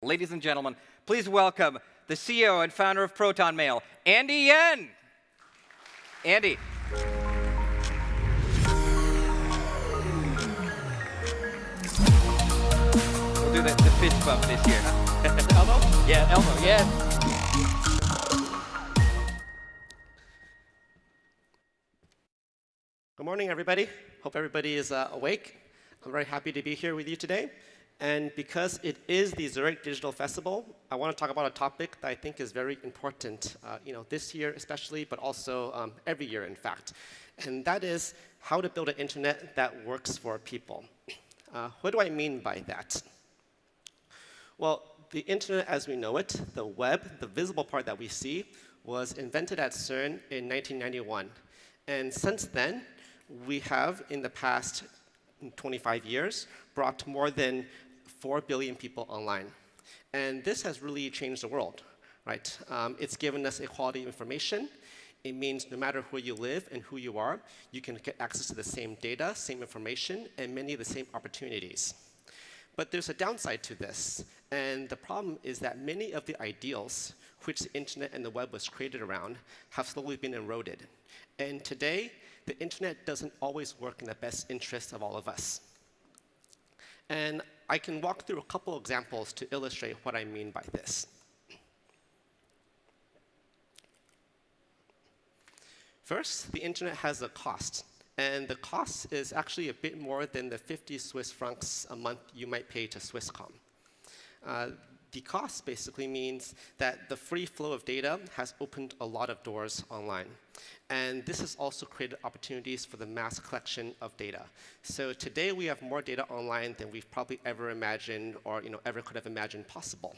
Ladies and gentlemen, please welcome the CEO and founder of Proton Mail, Andy Yen. Andy. We'll do the fist bump this year, huh? Elbow? Yeah, elbow, yeah. Good morning, everybody. Hope everybody is awake. I'm very happy to be here with you today. And because it is the Zurich Digital Festival, I want to talk about a topic that I think is very important, this year especially, but also every year, in fact. And that is how to build an internet that works for people. What do I mean by that? Well, the internet as we know it, the web, the visible part that we see, was invented at CERN in 1991. And since then, we have, in the past 25 years, brought more than 4 billion people online. And this has really changed the world, right? It's given us equality of information. It means no matter where you live and who you are, you can get access to the same data, same information, and many of the same opportunities. But there's a downside to this. And the problem is that many of the ideals which the internet and the web was created around have slowly been eroded. And today, the internet doesn't always work in the best interest of all of us. And I can walk through a couple examples to illustrate what I mean by this. First, the internet has a cost. And the cost is actually a bit more than the 50 Swiss francs a month you might pay to Swisscom. The cost basically means that the free flow of data has opened a lot of doors online. And this has also created opportunities for the mass collection of data. So today we have more data online than we've probably ever imagined or ever could have imagined possible.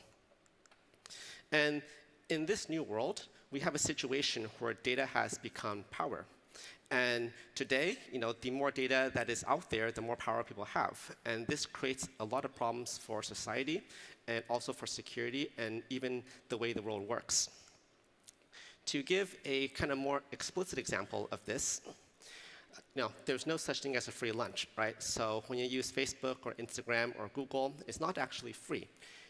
And in this new world, we have a situation where data has become power. And today, the more data that is out there, the more power people have. And this creates a lot of problems for society and also for security and even the way the world works. To give a kind of more explicit example of this, there's no such thing as a free lunch, right? So when you use Facebook or Instagram or Google, it's not actually free.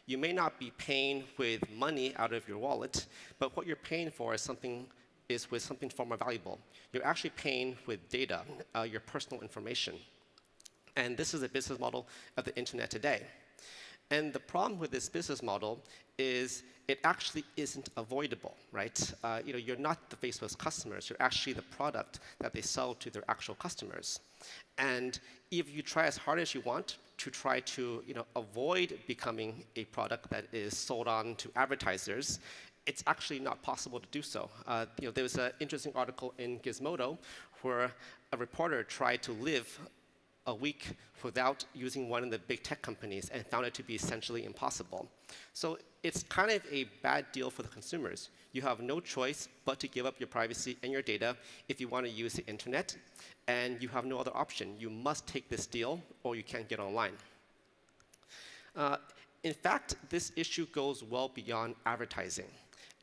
You may not be paying with money out of your wallet, but what you're paying for is with something far more valuable. You're actually paying with data, your personal information. And this is a business model of the internet today. And the problem with this business model is it actually isn't avoidable, right? You're not the Facebook's customers. You're actually the product that they sell to their actual customers. And if you try as hard as you want to try to avoid becoming a product that is sold on to advertisers, it's actually not possible to do so. There was an interesting article in Gizmodo where a reporter tried to live a week without using one of the big tech companies and found it to be essentially impossible. So it's kind of a bad deal for the consumers. You have no choice but to give up your privacy and your data if you want to use the internet, and you have no other option. You must take this deal or you can't get online. In fact, this issue goes well beyond advertising.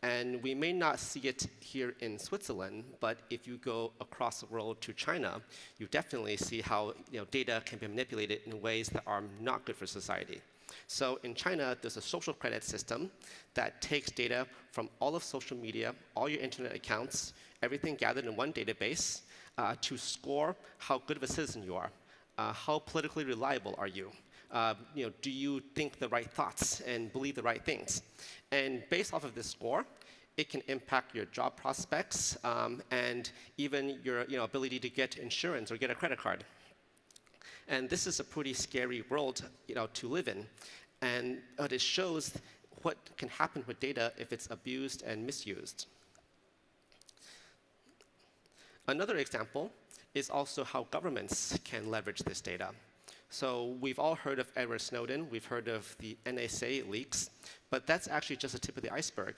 And we may not see it here in Switzerland, but if you go across the world to China, you definitely see how data can be manipulated in ways that are not good for society. So in China, there's a social credit system that takes data from all of social media, all your internet accounts, everything gathered in one database to score how good of a citizen you are. How politically reliable are you? Do you think the right thoughts and believe the right things? And based off of this score, it can impact your job prospects and even your ability to get insurance or get a credit card. And this is a pretty scary world to live in. And it shows what can happen with data if it's abused and misused. Another example is also how governments can leverage this data. So we've all heard of Edward Snowden. We've heard of the NSA leaks. But that's actually just the tip of the iceberg.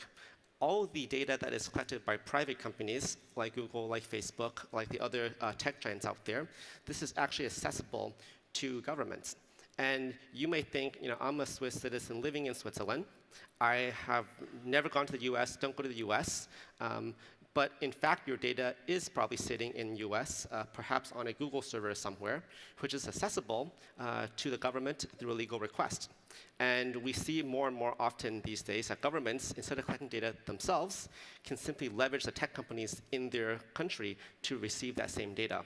All the data that is collected by private companies, like Google, like Facebook, like the other tech giants out there, this is actually accessible to governments. And you may think, I'm a Swiss citizen living in Switzerland. I have never gone to the US, don't go to the US. But in fact, your data is probably sitting in the US, perhaps on a Google server somewhere, which is accessible to the government through a legal request. And we see more and more often these days that governments, instead of collecting data themselves, can simply leverage the tech companies in their country to receive that same data.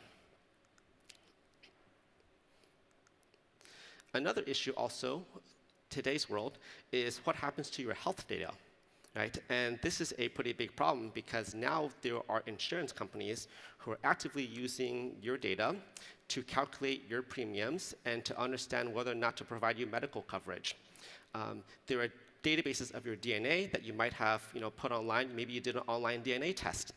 Another issue also, today's world, is what happens to your health data, right? And this is a pretty big problem because now there are insurance companies who are actively using your data to calculate your premiums and to understand whether or not to provide you medical coverage. There are databases of your DNA that you might have put online. Maybe you did an online DNA test.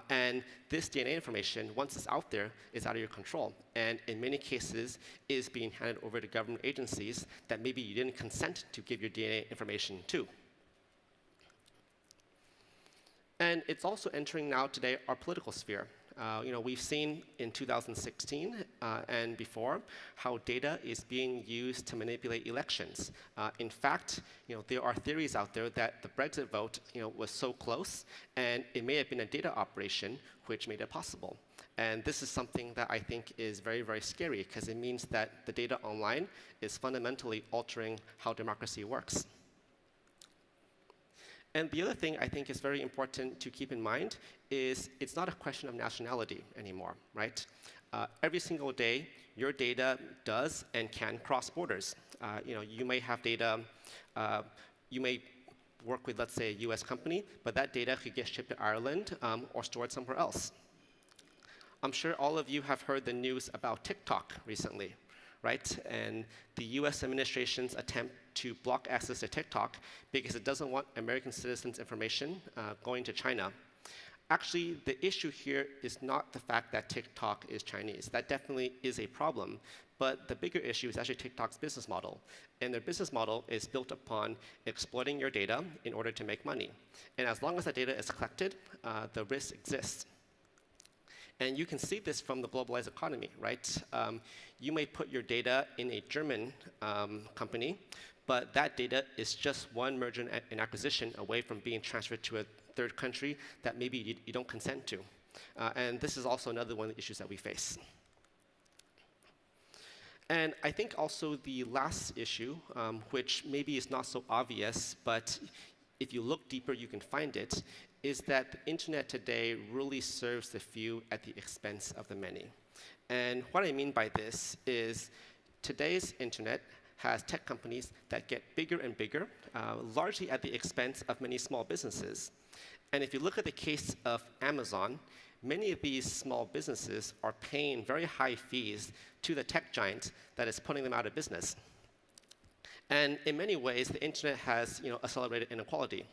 And this DNA information, once it's out there, is out of your control. And in many cases, is being handed over to government agencies that maybe you didn't consent to give your DNA information to. And it's also entering now today our political sphere. We've seen in 2016 and before how data is being used to manipulate elections. In fact, there are theories out there that the Brexit vote was so close, and it may have been a data operation which made it possible. And this is something that I think is very, very scary, because it means that the data online is fundamentally altering how democracy works. And the other thing I think is very important to keep in mind is it's not a question of nationality anymore, right? Every single day, your data does and can cross borders. You may have data, you may work with, let's say, a US company, but that data could get shipped to Ireland or stored somewhere else. I'm sure all of you have heard the news about TikTok recently, right? And the US administration's attempt to block access to TikTok because it doesn't want American citizens' information going to China. Actually, the issue here is not the fact that TikTok is Chinese. That definitely is a problem. But the bigger issue is actually TikTok's business model. And their business model is built upon exploiting your data in order to make money. And as long as that data is collected, the risk exists. And you can see this from the globalized economy, right? You may put your data in a German company, but that data is just one merger and acquisition away from being transferred to a third country that maybe you don't consent to. And this is also another one of the issues that we face. And I think also the last issue, which maybe is not so obvious, but if you look deeper, you can find it, is that the internet today really serves the few at the expense of the many. And what I mean by this is today's internet has tech companies that get bigger and bigger, largely at the expense of many small businesses. And if you look at the case of Amazon, many of these small businesses are paying very high fees to the tech giant that is putting them out of business. And in many ways, the internet has accelerated inequality.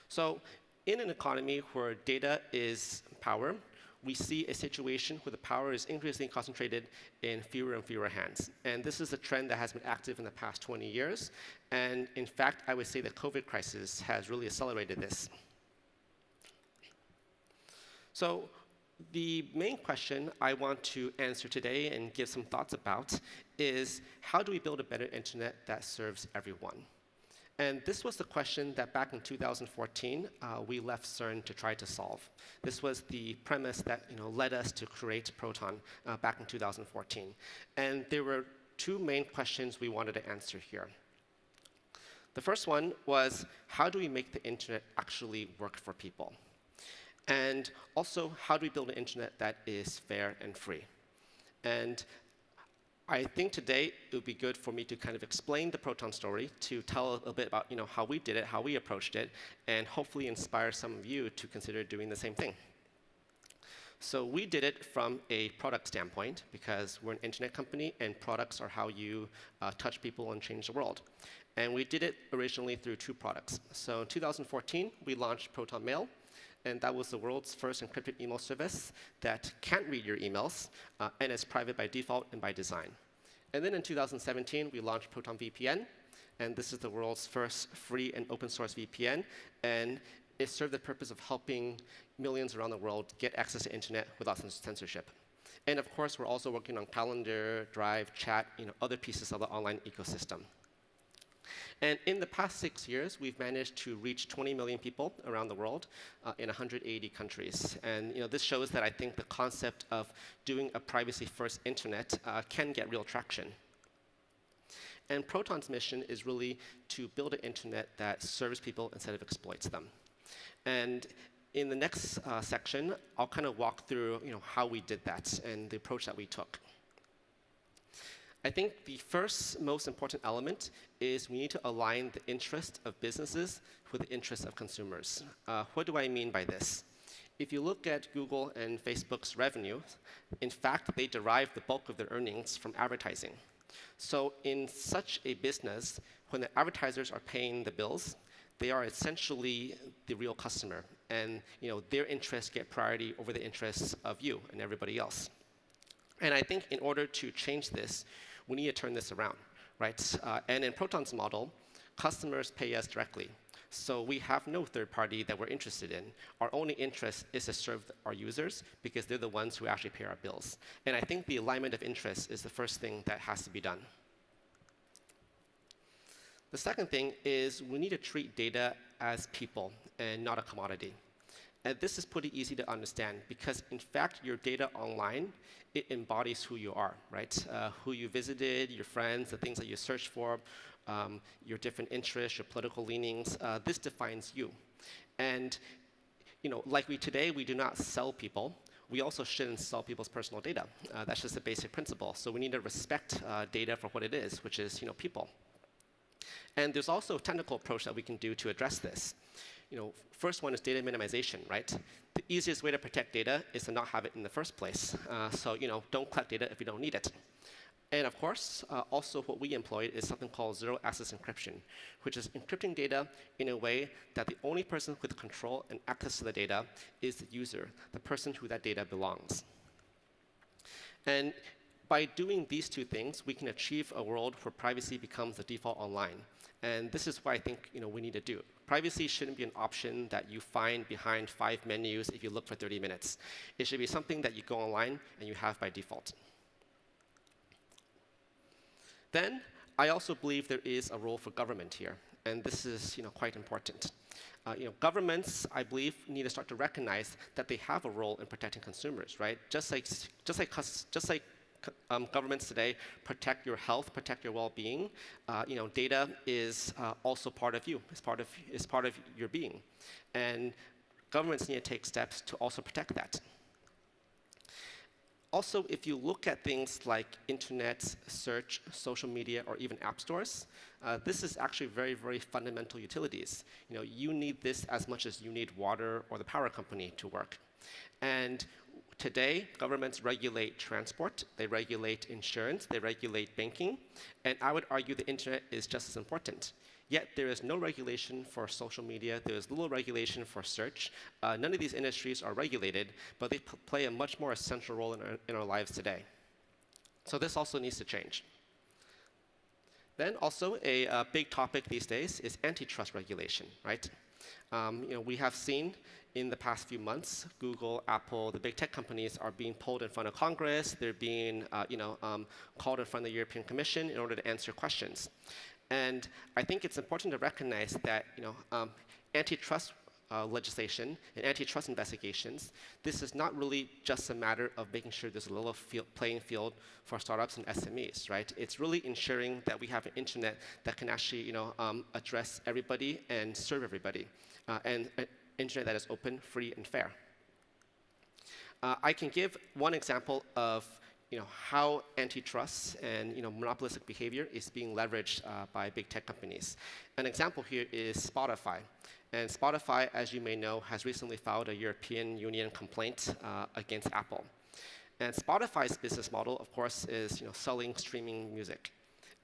So in an economy where data is power, we see a situation where the power is increasingly concentrated in fewer and fewer hands. And this is a trend that has been active in the past 20 years. And in fact, I would say the COVID crisis has really accelerated this. So the main question I want to answer today and give some thoughts about is how do we build a better internet that serves everyone? And this was the question that back in 2014, we left CERN to try to solve. This was the premise that led us to create Proton back in 2014. And there were two main questions we wanted to answer here. The first one was, how do we make the internet actually work for people? And also, how do we build an internet that is fair and free? And I think today it would be good for me to kind of explain the Proton story, to tell a little bit about how we did it, how we approached it, and hopefully inspire some of you to consider doing the same thing. So we did it from a product standpoint, because we're an internet company, and products are how you touch people and change the world. And we did it originally through two products. So in 2014, we launched Proton Mail. And that was the world's first encrypted email service that can't read your emails and is private by default and by design. And then in 2017, we launched Proton VPN. And this is the world's first free and open source VPN. And it served the purpose of helping millions around the world get access to internet without censorship. And of course, we're also working on Calendar, Drive, Chat, other pieces of the online ecosystem. And in the past 6 years, we've managed to reach 20 million people around the world in 180 countries. And this shows that I think the concept of doing a privacy-first internet can get real traction. And Proton's mission is really to build an internet that serves people instead of exploits them. And in the next section, I'll kind of walk through how we did that and the approach that we took. I think the first most important element is we need to align the interest of businesses with the interest of consumers. What do I mean by this? If you look at Google and Facebook's revenue, in fact, they derive the bulk of their earnings from advertising. So in such a business, when the advertisers are paying the bills, they are essentially the real customer. And their interests get priority over the interests of you and everybody else. And I think in order to change this, we need to turn this around, right? And in Proton's model, customers pay us directly. So we have no third party that we're interested in. Our only interest is to serve our users because they're the ones who actually pay our bills. And I think the alignment of interest is the first thing that has to be done. The second thing is we need to treat data as people and not a commodity. And this is pretty easy to understand because, in fact, your data online, it embodies who you are, right? Who you visited, your friends, the things that you search for, your different interests, your political leanings. This defines you. And like today, we do not sell people. We also shouldn't sell people's personal data. That's just a basic principle. So we need to respect data for what it is, which is people. And there's also a technical approach that we can do to address this. First one is data minimization, right? The easiest way to protect data is to not have it in the first place. So don't collect data if you don't need it. And of course, also what we employed is something called zero-access encryption, which is encrypting data in a way that the only person with control and access to the data is the user, the person who that data belongs. And by doing these two things, we can achieve a world where privacy becomes the default online. And this is what I think we need to do. Privacy shouldn't be an option that you find behind 5 menus if you look for 30 minutes. It should be something that you go online and you have by default. Then, I also believe there is a role for government here. And this is quite important. Governments, I believe, need to start to recognize that they have a role in protecting consumers, right? Just like governments today protect your health, protect your well-being. Data is also part of you. It's part of your being, and governments need to take steps to also protect that. Also, if you look at things like internet, search, social media, or even app stores, this is actually very, very fundamental utilities. You need this as much as you need water or the power company to work. And today, governments regulate transport, they regulate insurance, they regulate banking, and I would argue the internet is just as important. Yet there is no regulation for social media, there is little regulation for search. None of these industries are regulated, but they play a much more essential role in our lives today. So this also needs to change. Then also a big topic these days is antitrust regulation, right? We have seen in the past few months, Google, Apple, the big tech companies are being pulled in front of Congress. They're being called in front of the European Commission in order to answer questions. And I think it's important to recognize that antitrust legislation and antitrust investigations, this is not really just a matter of making sure there's a level playing field for startups and SMEs, right? It's really ensuring that we have an internet that can actually address everybody and serve everybody, and an internet that is open, free, and fair. I can give one example of how antitrust and monopolistic behavior is being leveraged by big tech companies. An example here is Spotify. And Spotify, as you may know, has recently filed a European Union complaint against Apple. And Spotify's business model, of course, is selling streaming music.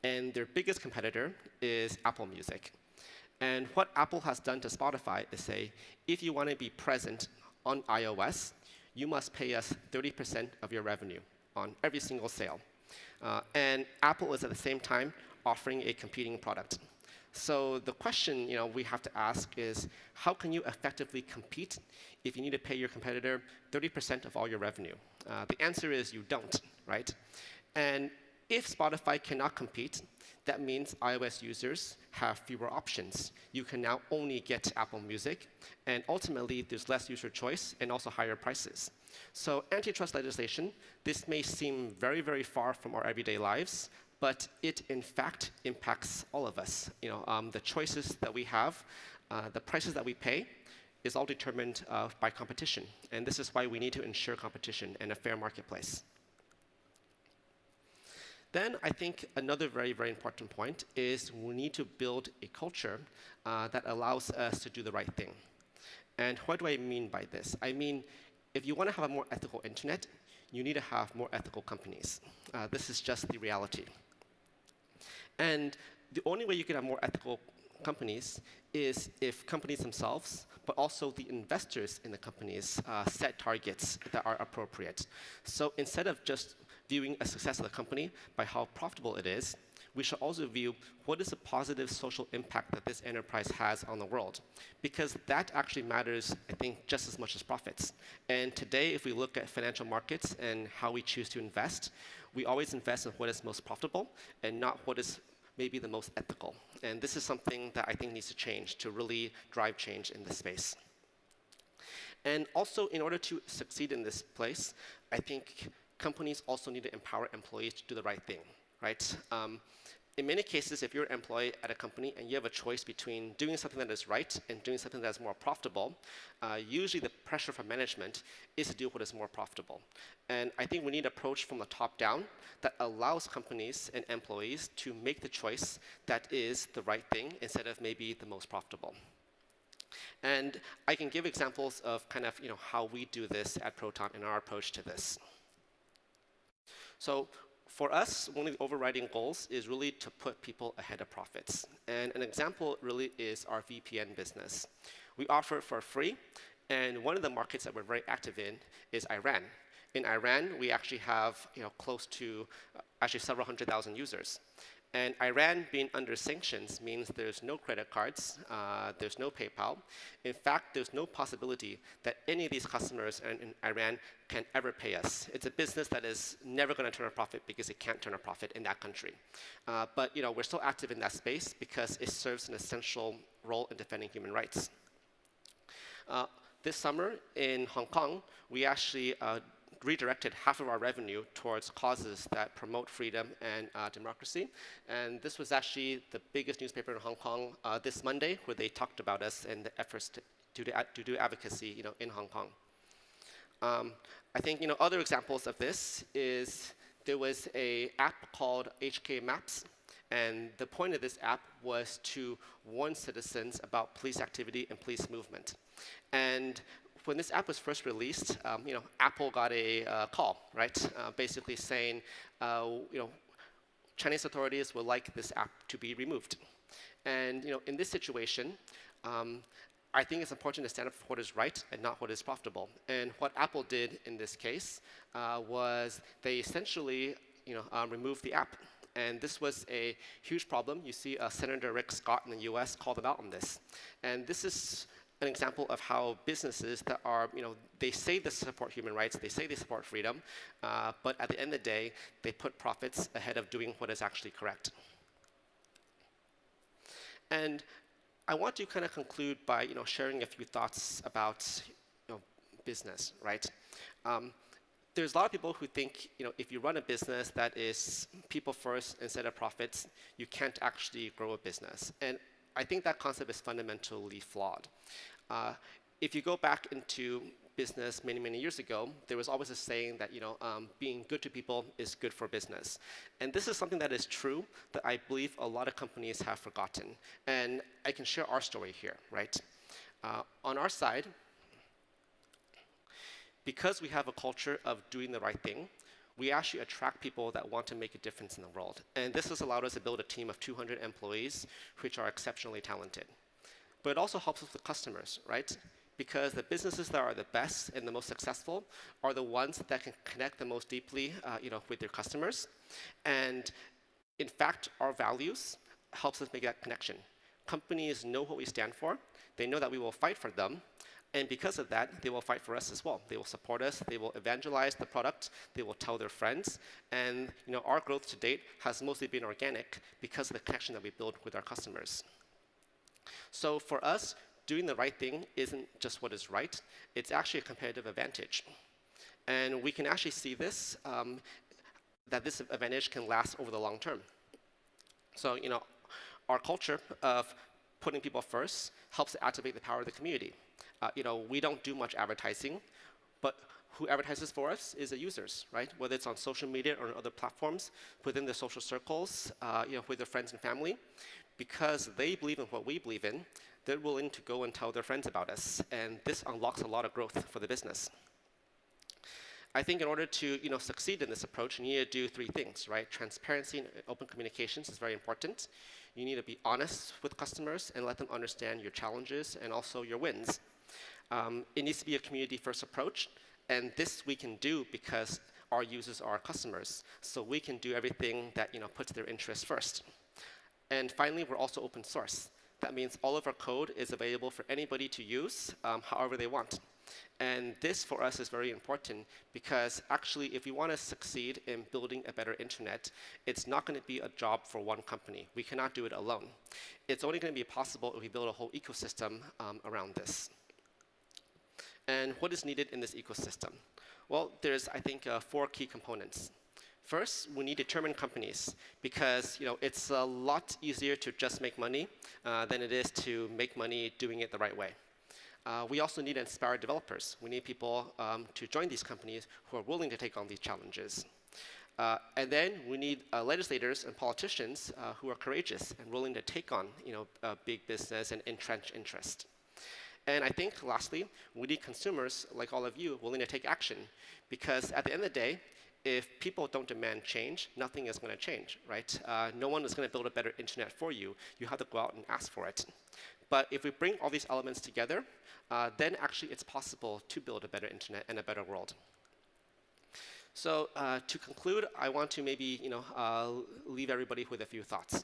And their biggest competitor is Apple Music. And what Apple has done to Spotify is say, if you want to be present on iOS, you must pay us 30% of your revenue on every single sale. And Apple is at the same time offering a competing product. So the question we have to ask is, how can you effectively compete if you need to pay your competitor 30% of all your revenue? The answer is you don't, right? And if Spotify cannot compete, that means iOS users have fewer options. You can now only get Apple Music, and ultimately there's less user choice and also higher prices. So antitrust legislation, this may seem very, very far from our everyday lives, but it, in fact, impacts all of us. The choices that we have, the prices that we pay, is all determined by competition. And this is why we need to ensure competition and a fair marketplace. Then I think another very, very important point is we need to build a culture that allows us to do the right thing. And what do I mean by this? I mean, if you want to have a more ethical internet, you need to have more ethical companies. This is just the reality. And the only way you can have more ethical companies is if companies themselves, but also the investors in the companies, set targets that are appropriate. So instead of just viewing a success of the company by how profitable it is, we should also view what is the positive social impact that this enterprise has on the world. Because that actually matters, I think, just as much as profits. And today, if we look at financial markets and how we choose to invest, we always invest in what is most profitable and not what is maybe the most ethical. And this is something that I think needs to change to really drive change in this space. And also, in order to succeed in this place, I think companies also need to empower employees to do the right thing, right? In many cases, if you're an employee at a company and you have a choice between doing something that is right and doing something that's more profitable, usually the pressure from management is to do what is more profitable. And I think we need an approach from the top down that allows companies and employees to make the choice that is the right thing instead of maybe the most profitable. And I can give examples of kind of how we do this at Proton and our approach to this. So for us, one of the overriding goals is really to put people ahead of profits. And an example really is our VPN business. We offer it for free, and one of the markets that we're very active in is Iran. In Iran, we actually have close to actually several 100,000 users. And Iran being under sanctions means there's no credit cards, there's no PayPal. In fact, there's no possibility that any of these customers in Iran can ever pay us. It's a business that is never going to turn a profit because it can't turn a profit in that country. But we're still active in that space because it serves an essential role in defending human rights. This summer in Hong Kong, we actually redirected half of our revenue towards causes that promote freedom and democracy. And this was actually the biggest newspaper in Hong Kong this Monday, where they talked about us and the efforts to do advocacy in Hong Kong. I think other examples of this is there was an app called HK Maps. And the point of this app was to warn citizens about police activity and police movement. And when this app was first released, Apple got a call, right? Basically saying, Chinese authorities would like this app to be removed. And in this situation, I think it's important to stand up for what is right and not what is profitable. And what Apple did in this case was they essentially, removed the app. And this was a huge problem. You see Senator Rick Scott in the US called them out on this. And this is an example of how businesses that are, they say they support human rights, they say they support freedom, but at the end of the day, they put profits ahead of doing what is actually correct. And I want to kind of conclude by, sharing a few thoughts about, business, right? There's a lot of people who think, if you run a business that is people first instead of profits, you can't actually grow a business. And I think that concept is fundamentally flawed. If you go back into business many, many years ago, there was always a saying that being good to people is good for business. And this is something that is true that I believe a lot of companies have forgotten. And I can share our story here, right? On our side, because we have a culture of doing the right thing, we actually attract people that want to make a difference in the world. And this has allowed us to build a team of 200 employees, which are exceptionally talented. But it also helps us with customers, right? Because the businesses that are the best and the most successful are the ones that can connect the most deeply, with their customers. And in fact, our values helps us make that connection. Companies know what we stand for. They know that we will fight for them. And because of that, they will fight for us as well. They will support us. They will evangelize the product. They will tell their friends. And our growth to date has mostly been organic because of the connection that we build with our customers. So for us, doing the right thing isn't just what is right. It's actually a competitive advantage. And we can actually see this, that this advantage can last over the long term. So, our culture of putting people first helps to activate the power of the community. We don't do much advertising, but who advertises for us is the users, right? Whether it's on social media or on other platforms, within the social circles, with their friends and family. Because they believe in what we believe in, they're willing to go and tell their friends about us. And this unlocks a lot of growth for the business. I think in order to succeed in this approach, you need to do three things, right? Transparency and open communications is very important. You need to be honest with customers and let them understand your challenges and also your wins. It needs to be a community-first approach. And this we can do because our users are our customers. So we can do everything that puts their interests first. And finally, we're also open source. That means all of our code is available for anybody to use however they want. And this, for us, is very important because actually, if we want to succeed in building a better internet, it's not going to be a job for one company. We cannot do it alone. It's only going to be possible if we build a whole ecosystem around this. And what is needed in this ecosystem? Well, there's, I think, 4 key components. First, we need determined companies because it's a lot easier to just make money than it is to make money doing it the right way. We also need inspired developers. We need people to join these companies who are willing to take on these challenges. And then we need legislators and politicians who are courageous and willing to take on big business and entrenched interest. And I think, lastly, we need consumers like all of you willing to take action. Because at the end of the day, if people don't demand change, nothing is going to change, right? No one is going to build a better internet for you. You have to go out and ask for it. But if we bring all these elements together, then actually it's possible to build a better internet and a better world. So to conclude, I want to maybe leave everybody with a few thoughts.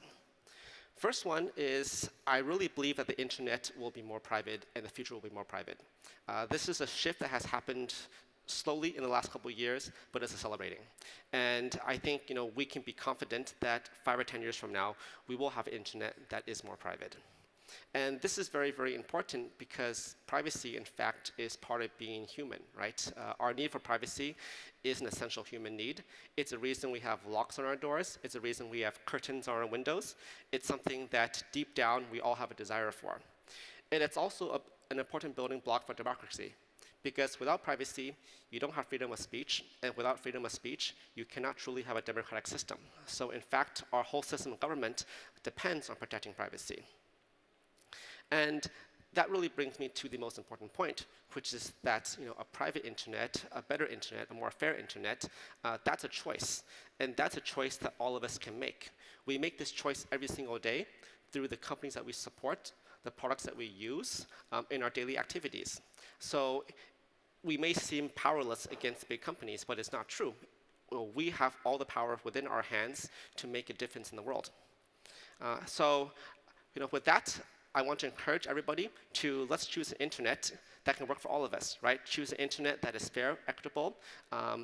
First one is, I really believe that the internet will be more private and the future will be more private. This is a shift that has happened slowly in the last couple of years, but it's accelerating. And I think we can be confident that 5 or 10 years from now, we will have an internet that is more private. And this is very, very important because privacy, in fact, is part of being human, right? Our need for privacy is an essential human need. It's a reason we have locks on our doors. It's a reason we have curtains on our windows. It's something that deep down we all have a desire for. And it's also an important building block for democracy. Because without privacy, you don't have freedom of speech. And without freedom of speech, you cannot truly have a democratic system. So in fact, our whole system of government depends on protecting privacy. And that really brings me to the most important point, which is that a private internet, a better internet, a more fair internet, that's a choice. And that's a choice that all of us can make. We make this choice every single day through the companies that we support, the products that we use in our daily activities. So we may seem powerless against big companies, but it's not true. We have all the power within our hands to make a difference in the world. So with that, I want to encourage everybody to let's choose an internet that can work for all of us, right? Choose an internet that is fair, equitable,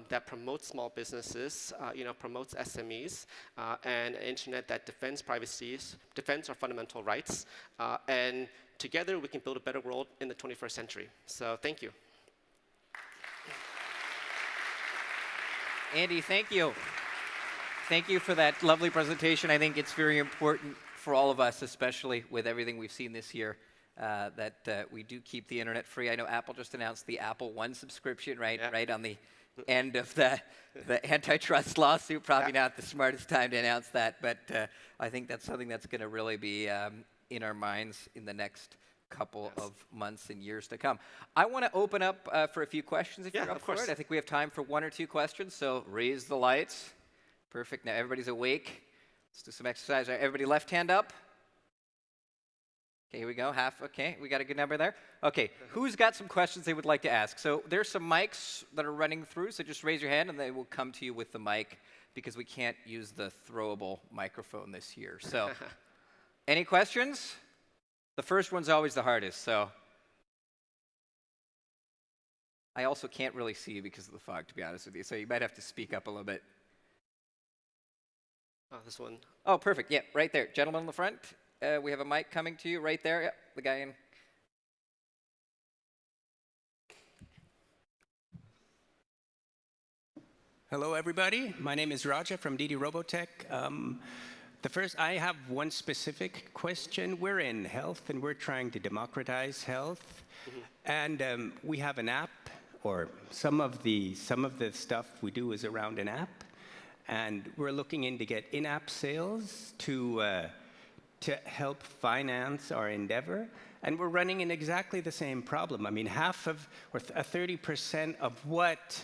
that promotes small businesses, promotes SMEs, and an internet that defends privacy, defends our fundamental rights, and together we can build a better world in the 21st century. So thank you. Andy, thank you. Thank you for that lovely presentation. I think it's very important for all of us, especially with everything we've seen this year, that we do keep the internet free. I know Apple just announced the Apple One subscription, right? Yeah. Right on the end of the antitrust lawsuit. Probably not the smartest time to announce that, but I think that's something that's going to really be in our minds in the next couple of months and years to come. I want to open up for a few questions if you're up for it. I think we have time for 1 or 2 questions, so raise the lights. Perfect. Now everybody's awake. Let's do some exercise. All right, everybody left hand up. Okay, here we go. Half. Okay, we got a good number there. Okay, who's got some questions they would like to ask? So there's some mics that are running through, so just raise your hand and they will come to you with the mic because we can't use the throwable microphone this year. So any questions? The first one's always the hardest, so. I also can't really see you because of the fog, to be honest with you, so you might have to speak up a little bit. Oh, this one. Oh, perfect. Yeah, right there. Gentleman in the front. We have a mic coming to you right there. Yep, the guy in. Hello, everybody. My name is Raja from DD Robotech. I have one specific question. We're in health, and we're trying to democratize health. And we have an app, or some of the stuff we do is around an app. And we're looking in to get in-app sales to help finance our endeavor. And we're running in exactly the same problem. I mean, 30% of what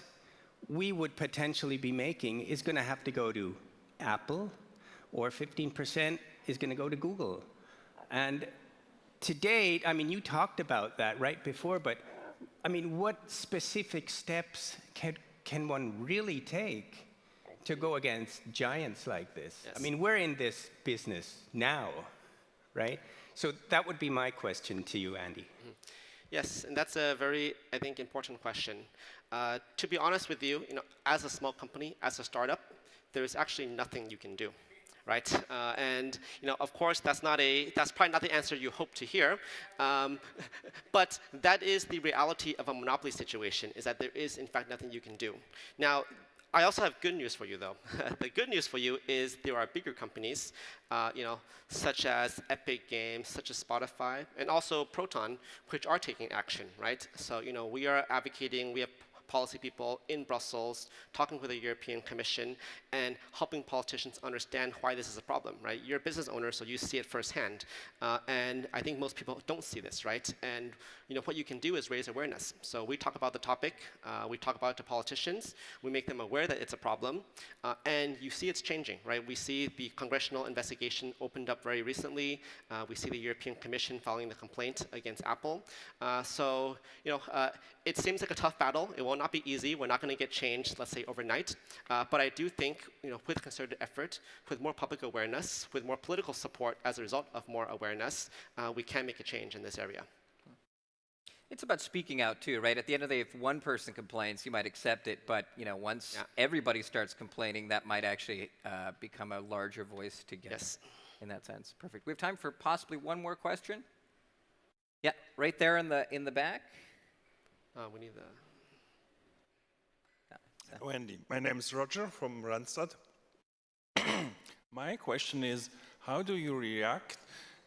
we would potentially be making is going to have to go to Apple, or 15% is going to go to Google. And to date, I mean, you talked about that right before, but I mean, what specific steps can one really take to go against giants like this? Yes. I mean, we're in this business now, right? So that would be my question to you, Andy. Yes, and that's a very, I think, important question. To be honest with you, as a small company, as a startup, there is actually nothing you can do, right? And of course, that's probably not the answer you hope to hear. But that is the reality of a monopoly situation: is that there is, in fact, nothing you can do. Now, I also have good news for you, though. The good news for you is there are bigger companies, such as Epic Games, such as Spotify, and also Proton, which are taking action, right? So, we are advocating. We have policy people in Brussels talking with the European Commission and helping politicians understand why this is a problem, right? You're a business owner, so you see it firsthand. And I think most people don't see this, right? And what you can do is raise awareness. So we talk about the topic, we talk about it to politicians, we make them aware that it's a problem, and you see it's changing, right? We see the congressional investigation opened up very recently. We see the European Commission filing the complaint against Apple. So it seems like a tough battle. It will not be easy. We're not going to get changed, let's say, overnight. But I do think, with concerted effort, with more public awareness, with more political support as a result of more awareness, we can make a change in this area. It's about speaking out too, right? At the end of the day, if one person complains, you might accept it, but once everybody starts complaining, that might actually become a larger voice to get. In that sense. Perfect. We have time for possibly one more question. Yeah, right there in the back. We need the... Wendy, my name is Roger from Randstad. My question is, how do you react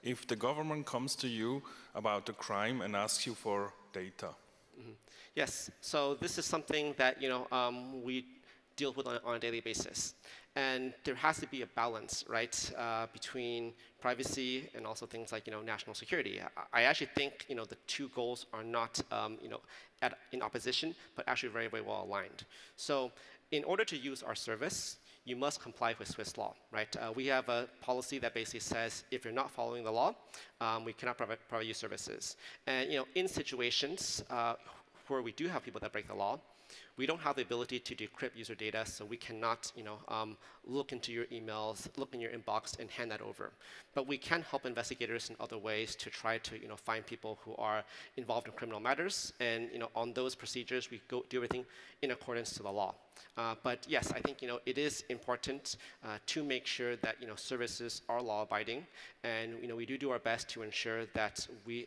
if the government comes to you about a crime and asks you for data? Yes, so this is something that we deal with on a daily basis. And there has to be a balance, right, between privacy and also things like national security. I actually think the two goals are not in opposition, but actually very, very well aligned. So in order to use our service, you must comply with Swiss law, right? We have a policy that basically says if you're not following the law, we cannot provide you services. And in situations where we do have people that break the law, we don't have the ability to decrypt user data, so we cannot look into your emails, look in your inbox, and hand that over. But we can help investigators in other ways to try to find people who are involved in criminal matters. And on those procedures, we do everything in accordance to the law. But yes, I think it is important to make sure that services are law-abiding, and we do our best to ensure that we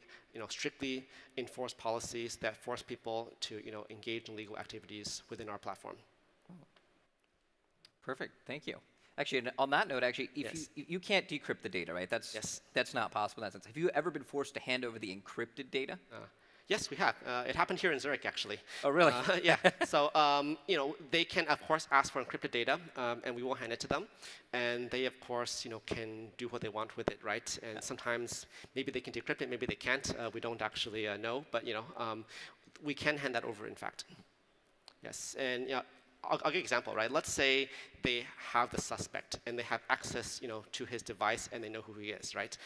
strictly enforce policies that force people to engage in legal activities within our platform. Perfect. Thank you. Actually, on that note, if you can't decrypt the data, right? That's not possible in that sense. Have you ever been forced to hand over the encrypted data? Yes, we have. It happened here in Zurich, actually. Oh, really? Yeah. So, they can, of course, ask for encrypted data, and we will hand it to them. And they, of course, can do what they want with it, right? And sometimes maybe they can decrypt it, maybe they can't. We don't actually know, but we can hand that over, in fact. Yes, and I'll give you an example, right? Let's say they have the suspect and they have access, to his device and they know who he is, right?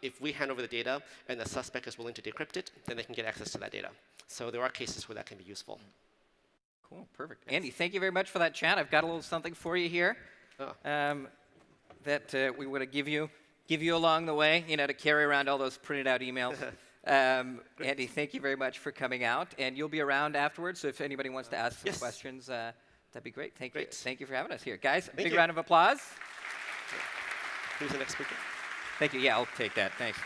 If we hand over the data and the suspect is willing to decrypt it, then they can get access to that data. So there are cases where that can be useful. Cool, perfect. Andy, thank you very much for that chat. I've got a little something for you here that we want to give you along the way, to carry around all those printed out emails. Andy, thank you very much for coming out, and you'll be around afterwards. So if anybody wants to ask some questions, that'd be great. Thank you. Thank you for having us here, guys. Big round of applause. Who's the next speaker? Thank you. Yeah, I'll take that. Thanks.